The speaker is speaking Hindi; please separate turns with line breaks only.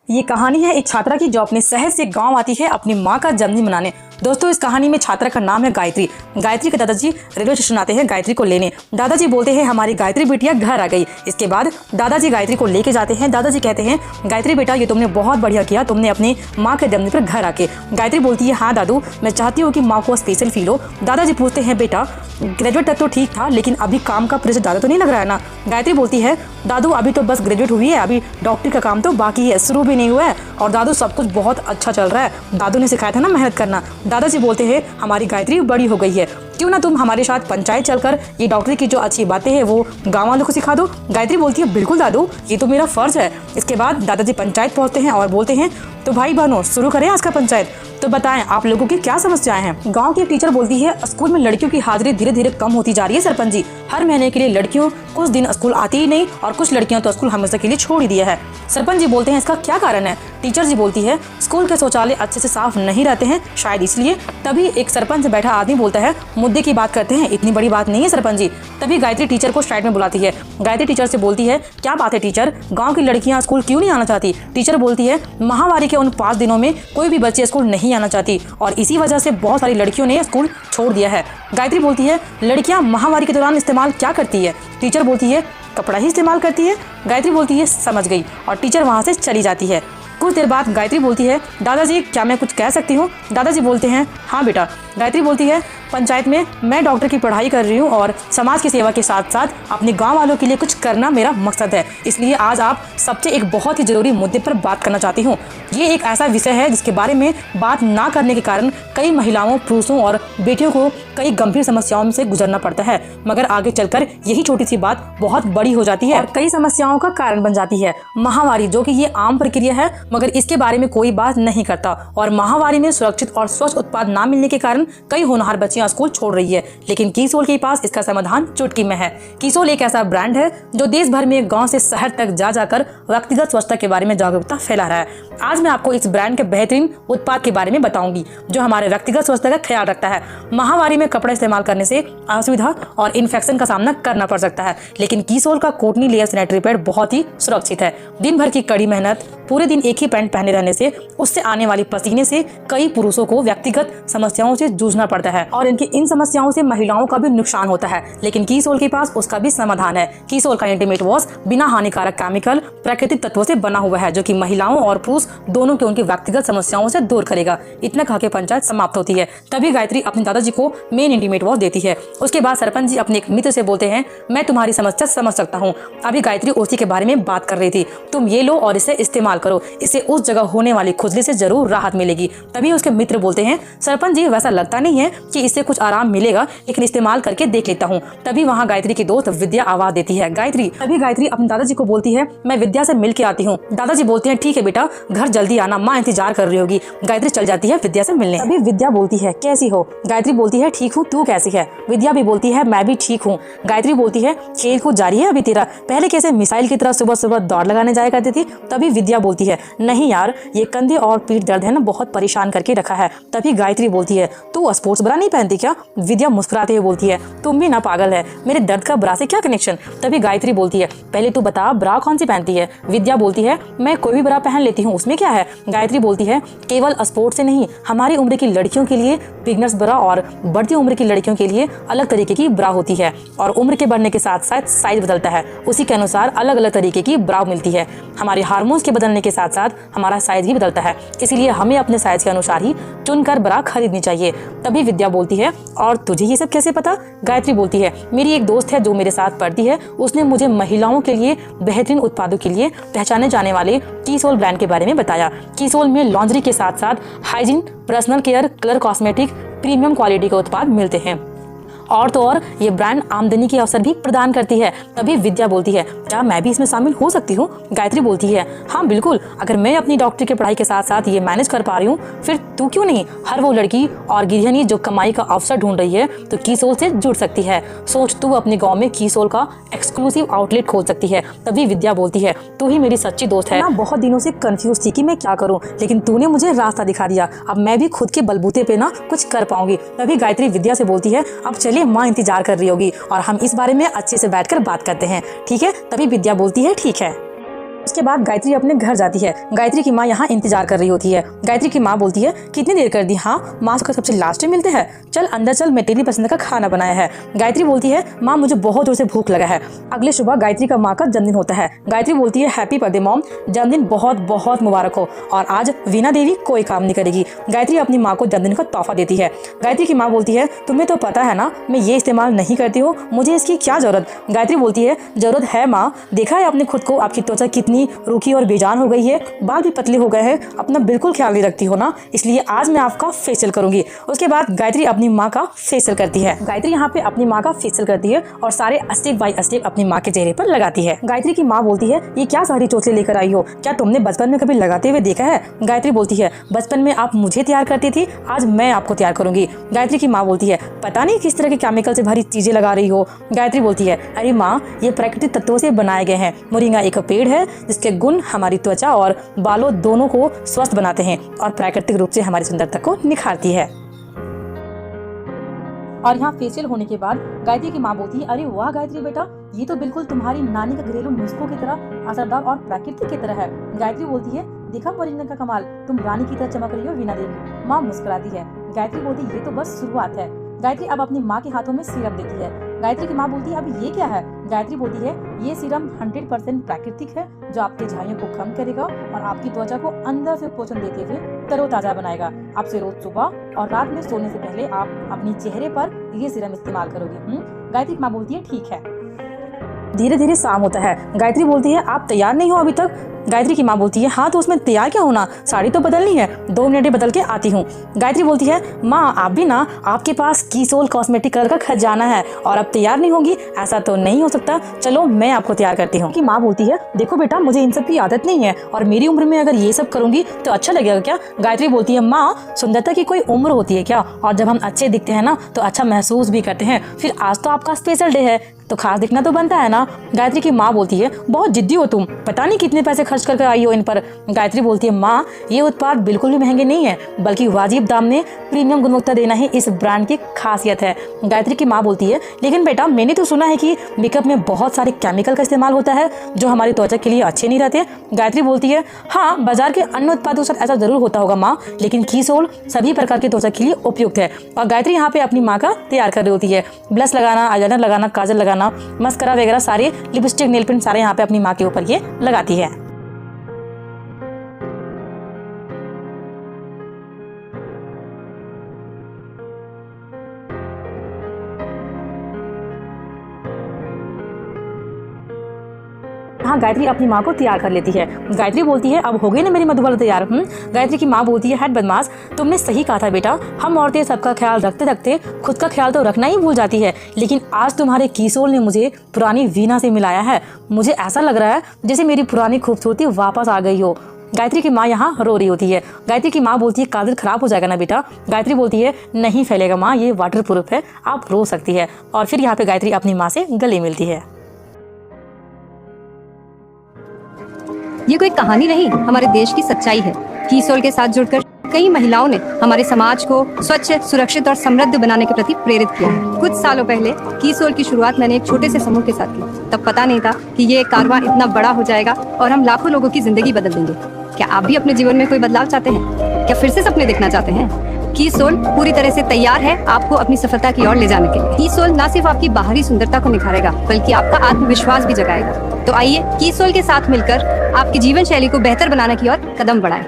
ये कहानी है एक छात्रा की जो अपने शहर से गांव आती है अपनी माँ का जन्मदिन मनाने। दोस्तों, इस कहानी में छात्रा का नाम है गायत्री। गायत्री के दादाजी रेलवे स्टेशन आते हैं गायत्री को लेने। दादाजी बोलते हैं हमारी गायत्री बिटिया घर आ गई। इसके बाद दादाजी गायत्री को लेके जाते हैं। दादाजी कहते हैं गायत्री बेटा, ये तुमने बहुत बढ़िया किया, तुमने अपनी माँ के जन्मदिन पर घर आके। गायत्री बोलती है हाँ दादू, मैं चाहती हूँ कि माँ को स्पेशल फील हो। दादाजी पूछते हैं बेटा ग्रेजुएट तक तो ठीक था, लेकिन अभी काम का प्रेशर ज़्यादा तो नहीं लग रहा है ना। गायत्री बोलती है दादू अभी तो बस ग्रेजुएट हुई है, अभी डॉक्टरी का काम तो बाकी है, शुरू भी नहीं हुआ है और दादू सब कुछ बहुत अच्छा चल रहा है। दादू ने सिखाया था ना मेहनत करना। दादाजी बोलते हैं हमारी गायत्री बड़ी हो गई है, क्यों ना तुम हमारे साथ पंचायत चलकर ये डॉक्टरी की जो अच्छी बातें हैं वो गाँव वालों को सिखा दो। गायत्री बोलती है बिल्कुल दादू, ये तो मेरा फर्ज है। इसके बाद दादाजी पंचायत पहुँचते हैं और बोलते हैं तो भाई बहनों शुरू करें आज का पंचायत। तो बताएं आप लोगों की क्या समस्याएं हैं। गांव की एक टीचर बोलती है स्कूल में लड़कियों की हाजिरी धीरे धीरे कम होती जा रही है सरपंच जी। हर महीने के लिए लड़कियों कुछ दिन स्कूल आती ही नहीं और कुछ लड़कियां तो स्कूल हमेशा के लिए छोड़ ही दिया है। सरपंच जी बोलते हैं इसका क्या कारण है। टीचर जी बोलती है स्कूल के शौचालय अच्छे से साफ नहीं रहते हैं, शायद इसलिए। तभी एक सरपंच से बैठा आदमी बोलता है मुद्दे की बात करते हैं, इतनी बड़ी बात नहीं है सरपंच जी। तभी गायत्री टीचर को साइड में बुलाती है। गायत्री टीचर से बोलती है क्या बात है टीचर, गाँव की लड़कियाँ स्कूल क्यों नहीं आना चाहती। टीचर बोलती है महामारी के उन 5 दिनों में कोई भी बच्चे स्कूल नहीं आना चाहती और इसी वजह से बहुत सारी लड़कियों ने स्कूल छोड़ दिया है। गायत्री बोलती है लड़कियां महामारी के दौरान इस्तेमाल क्या करती है। टीचर बोलती है कपड़ा ही इस्तेमाल करती है। गायत्री बोलती है समझ गई और टीचर वहां से चली जाती है। कुछ देर बाद गायत्री बोलती है दादाजी क्या मैं कुछ कह सकती हूँ। दादाजी बोलते हैं हाँ बेटा। गायत्री बोलती है पंचायत में मैं डॉक्टर की पढ़ाई कर रही हूँ और समाज की सेवा के साथ साथ अपने गांव वालों के लिए कुछ करना मेरा मकसद है, इसलिए आज आप सबसे एक बहुत ही जरूरी मुद्दे पर बात करना चाहती हूँ। ये एक ऐसा विषय है जिसके बारे में बात ना करने के कारण कई महिलाओं, पुरुषों और बेटियों को कई गंभीर समस्याओं से गुजरना पड़ता है, मगर आगे चलकर यही छोटी सी बात बहुत बड़ी हो जाती है और कई समस्याओं का कारण बन जाती है। महामारी, जो कि ये आम प्रक्रिया है मगर इसके बारे में कोई बात नहीं करता और महामारी में सुरक्षित और स्वच्छ उत्पाद न मिलने के कारण कई होनहार बच्चियां स्कूल छोड़ रही है, लेकिन कीसोल के पास इसका समाधान चुटकी में है। कीसोल एक ऐसा ब्रांड है जो देश भर में गांव से शहर तक जा जाकर व्यक्तिगत स्वच्छता के बारे में जागरूकता फैला रहा है। आज मैं आपको इस ब्रांड के बेहतरीन उत्पाद के बारे में बताऊंगी जो हमारे व्यक्तिगत स्वच्छता का ख्याल रखता है। महामारी में कपड़ा इस्तेमाल करने से असुविधा और इन्फेक्शन का सामना करना पड़ सकता है, लेकिन कीसोल का कोटनी लेयर सैनिटरी पैड बहुत ही सुरक्षित है। दिन भर की कड़ी मेहनत, पूरे दिन एक ही पैंट पहने रहने से उससे आने वाली पसीने से कई पुरुषों को व्यक्तिगत समस्याओं से जूझना पड़ता है और इनकी इन समस्याओं से महिलाओं का भी नुकसान होता है, लेकिन कीसोल के पास उसका भी समाधान है। कीसोल का इंटीमेट वॉश बिना हानिकारक केमिकल प्राकृतिक तत्वों से बना हुआ है जो कि महिलाओं और पुरुष दोनों के उनकी व्यक्तिगत समस्याओं से दूर करेगा। इतना कह के पंचायत समाप्त होती है। तभी गायत्री अपने दादाजी को मेन इंटीमेट वॉश देती है। उसके बाद सरपंच जी अपने एक मित्र से बोलते हैं मैं तुम्हारी समस्या समझ सकता हूँ। अभी गायत्री उसी के बारे में बात कर रही थी, तुम ये लो और इसे इस्तेमाल करो, इससे उस जगह होने वाली खुजली से जरूर राहत मिलेगी। तभी उसके मित्र बोलते हैं सरपंच जी वैसा लगता नहीं है कि इससे कुछ आराम मिलेगा, लेकिन इस्तेमाल करके देख लेता हूँ। तभी वहाँ गायत्री की दोस्त विद्या आवाज देती है गायत्री। तभी गायत्री अपने दादाजी को बोलती है मैं विद्या से मिल के आती हूँ। दादाजी बोलते हैं ठीक है बेटा, घर जल्दी आना, माँ इंतजार कर रही होगी। गायत्री चल जाती है विद्या से मिलने। तभी विद्या बोलती है कैसी हो। गायत्री बोलती है ठीक हूँ, तू कैसी है। विद्या भी बोलती है मैं भी ठीक हूँ। गायत्री बोलती है खेल कूद जारी है अभी तेरा, पहले कैसे मिसाइल की तरह सुबह सुबह दौड़ लगाने जाया करती थी। तभी विद्या बोलती है नहीं यार, ये कंधे और पीठ दर्द है ना, बहुत परेशान करके रखा है। तभी गायत्री बोलती है तू स्पोर्ट्स ब्रा नहीं पहनती क्या। विद्या मुस्कुराते हुए बोलती है तुम भी ना पागल है, मेरे दर्द का ब्रा से क्या कनेक्शन। तभी गायत्री बोलती है पहले तू बता ब्रा कौन सी पहनती है। विद्या बोलती है मैं कोई भी ब्रा पहन लेती हूँ, उसमें क्या है। गायत्री बोलती है केवल स्पोर्ट्स से नहीं, हमारी उम्र की लड़कियों के लिए बिगनर्स ब्रा और बढ़ती उम्र की लड़कियों के लिए अलग तरीके की ब्रा होती है और उम्र के बढ़ने के साथ साथ साइज बदलता है, उसी के अनुसार अलग अलग तरीके की ब्रा मिलती है। हमारे हार्मोन्स के बदलने के साथ साथ हमारा साइज भी बदलता है, इसीलिए हमें अपने साइज के अनुसार ही चुनकर ब्रा खरीदनी चाहिए। तभी विद्या बोलती है और तुझे ये सब कैसे पता। गायत्री बोलती है मेरी एक दोस्त है जो मेरे साथ पढ़ती है, उसने मुझे महिलाओं के लिए बेहतरीन उत्पादों के लिए पहचाने जाने वाले कीसोल ब्रांड के बारे में बताया। कीसोल में लॉन्ड्री के साथ साथ hygiene, personal care, colour cosmetic, premium quality के उत्पाद मिलते हैं और तो और ये ब्रांड आमदनी के अवसर भी प्रदान करती है। तभी विद्या बोलती है क्या मैं भी इसमें शामिल हो सकती हूँ। गायत्री बोलती है हाँ बिल्कुल, अगर मैं अपनी डॉक्टरी की पढ़ाई के साथ साथ ये मैनेज कर पा रही हूँ फिर तू क्यों नहीं। हर वो लड़की और गृहिणी जो कमाई का अवसर ढूंढ रही है तो कीसोल से जुड़ सकती है। सोच तू अपने गाँव में कीसोल का एक्सक्लूसिव आउटलेट खोल सकती है। तभी विद्या बोलती है तू ही मेरी सच्ची दोस्त है। मैं बहुत दिनों से कंफ्यूज थी कि मैं क्या करूँ, लेकिन तूने मुझे रास्ता दिखा दिया, अब मैं भी खुद के बलबूते पे ना कुछ कर पाऊंगी। तभी गायत्री विद्या से बोलती है अब चलिए माँ इंतजार कर रही होगी और हम इस बारे में अच्छे से बैठकर बात करते हैं, ठीक है। तभी विद्या बोलती है ठीक है। उसके बाद गायत्री अपने घर जाती है। गायत्री की माँ यहाँ इंतजार कर रही होती है। गायत्री की माँ बोलती है कितनी देर कर दी, हाँ माँ को सबसे लास्ट में मिलते हैं, चल अंदर चल, मैं तेरी पसंद का खाना बनाया है। गायत्री बोलती है माँ मुझे बहुत जोर से भूख लगा है। अगले सुबह गायत्री का माँ का जन्मदिन होता है। गायत्री बोलती है हैप्पी बर्थडे मॉम, जन्मदिन बहुत बहुत मुबारक हो और आज वीणा देवी कोई काम नहीं करेगी। गायत्री अपनी माँ को जन्मदिन का तोहफा देती है। गायत्री की माँ बोलती है तुम्हें तो पता है ना मैं ये इस्तेमाल नहीं करती हूँ, मुझे इसकी क्या जरूरत। गायत्री बोलती है जरूरत है माँ, देखा है आपने खुद को, आपकी त्वचा कितनी रूखी और बेजान हो गई है, बाल भी पतले हो गए हैं, अपना बिल्कुल ख्याल नहीं रखती हो ना, इसलिए आज मैं आपका फेशियल करूंगी। उसके बाद गायत्री अपनी माँ का फेशियल करती है। गायत्री यहाँ पे अपनी माँ का फेशियल करती है और सारे स्टेप बाय स्टेप अपनी माँ के चेहरे पर लगाती है। गायत्री की माँ बोलती है ये क्या सारी चोचले लेकर आई हो, क्या तुमने बचपन में कभी लगाते हुए देखा है। गायत्री बोलती है बचपन में आप मुझे तैयार करती थी, आज मैं आपको तैयार करूंगी। गायत्री की माँ बोलती है पता नहीं किस तरह के केमिकल से भरी चीजें लगा रही हो। गायत्री बोलती है अरे माँ ये प्राकृतिक तत्वों से बनाए गए हैं, मोरिंगा एक पेड़ है जिसके गुण हमारी त्वचा और बालों दोनों को स्वस्थ बनाते हैं और प्राकृतिक रूप से हमारी सुंदरता को निखारती है। और यहाँ फेशियल होने के बाद गायत्री की माँ बोलती है अरे वाह गायत्री बेटा, ये तो बिल्कुल तुम्हारी नानी का घरेलू नुस्खों की तरह असरदार और प्राकृतिक की तरह है। गायत्री बोलती है देखा मोरिंगा का कमाल, तुम रानी की तरह चमक रही हो वीणा देवी। माँ मुस्कुराती है। गायत्री बोलती है ये तो बस शुरुआत है। गायत्री अब अपनी माँ के हाथों में सीरम देती है। गायत्री की माँ बोलती है अब ये क्या है। गायत्री बोलती है ये सीरम 100% प्राकृतिक है जो आपके झाइयों को कम करेगा और आपकी त्वचा को अंदर से पोषण देते हुए तरोताजा बनाएगा। आपसे रोज सुबह और रात में सोने से पहले आप अपने चेहरे पर ये सीरम इस्तेमाल करोगे। गायत्री की माँ बोलती है ठीक है। धीरे धीरे शाम होता है। गायत्री बोलती है आप तैयार नहीं हो अभी तक। गायत्री की माँ बोलती है हाँ तो उसमें तैयार क्या होना, साड़ी तो बदलनी है, 2 मिनट में बदल के आती हूँ। गायत्री बोलती है माँ आप भी ना, आपके पास कीसोल कॉस्मेटिक कलर का खजाना है और अब तैयार नहीं होगी, ऐसा तो नहीं हो सकता, चलो मैं आपको तैयार करती हूँ। माँ बोलती है देखो बेटा मुझे इन सब की आदत नहीं है और मेरी उम्र में अगर ये सब करूंगी तो अच्छा लगेगा क्या। गायत्री बोलती है माँ सुंदरता की कोई उम्र होती है क्या, और जब हम अच्छे दिखते हैं ना तो अच्छा महसूस भी करते हैं, फिर आज तो आपका स्पेशल डे है तो खास दिखना तो बनता है ना। गायत्री की माँ बोलती है बहुत जिद्दी हो तुम, पता नहीं कितने पैसे खर्च करके आई हो इन पर। गायत्री बोलती है माँ ये उत्पाद बिल्कुल भी महंगे नहीं है, बल्कि वाजिब दाम में प्रीमियम गुणवत्ता देना ही इस ब्रांड की खासियत है। गायत्री की माँ बोलती है लेकिन बेटा मैंने तो सुना है कि मेकअप में बहुत सारे केमिकल का इस्तेमाल होता है जो हमारी त्वचा के लिए अच्छे नहीं रहते। गायत्री बोलती है हाँ बाजार के अन्य उत्पादों के साथ ऐसा जरूर होता होगा माँ, लेकिन कीसोल सभी प्रकार की त्वचा के लिए उपयुक्त है। और गायत्री यहाँ पे अपनी माँ का तैयार कर रही होती है। ब्लश लगाना, आईलाइनर लगाना, काजल लगाना, मस्करा वगैरह सारे, लिपस्टिक, नेल पेंट सारे यहाँ पे अपनी माँ के ऊपर ये लगाती है। हाँ गायत्री अपनी माँ को तैयार कर लेती है। गायत्री बोलती है अब हो गई ना मेरी मधुबाला तैयार। गायत्री की माँ बोलती है हट बदमाश, तुमने सही कहा था बेटा, हम औरतें सबका ख्याल रखते रखते खुद का ख्याल तो रखना ही भूल जाती है, लेकिन आज तुम्हारे कीसोल ने मुझे पुरानी वीणा से मिलाया है, मुझे ऐसा लग रहा है जैसे मेरी पुरानी खूबसूरती वापस आ गई हो। गायत्री की माँ यहाँ रो रही होती है। गायत्री की माँ बोलती है काजल खराब हो जाएगा ना बेटा। गायत्री बोलती है नहीं फैलेगा माँ, ये वाटर प्रूफ है, आप रो सकती है। और फिर यहाँ पे गायत्री अपनी माँ से गले मिलती है।
ये कोई कहानी नहीं, हमारे देश की सच्चाई है। कीसोल के साथ जुड़कर कई महिलाओं ने हमारे समाज को स्वच्छ, सुरक्षित और समृद्ध बनाने के प्रति प्रेरित किया है। कुछ सालों पहले कीसोल की शुरुआत मैंने एक छोटे से समूह के साथ की। तब पता नहीं था कि ये कारवां इतना बड़ा हो जाएगा और हम लाखों लोगों की जिंदगी बदल देंगे। क्या आप भी अपने जीवन में कोई बदलाव चाहते हैं? क्या फिर से सपने देखना चाहते हैं? कीसोल पूरी तरह से तैयार है आपको अपनी सफलता की ओर ले जाने के लिए। कीसोल न सिर्फ आपकी बाहरी सुंदरता को निखारेगा, बल्कि आपका आत्मविश्वास भी जगाएगा। तो आइए कीसोल के साथ मिलकर आपकी जीवन शैली को बेहतर बनाने की ओर कदम बढ़ाएं।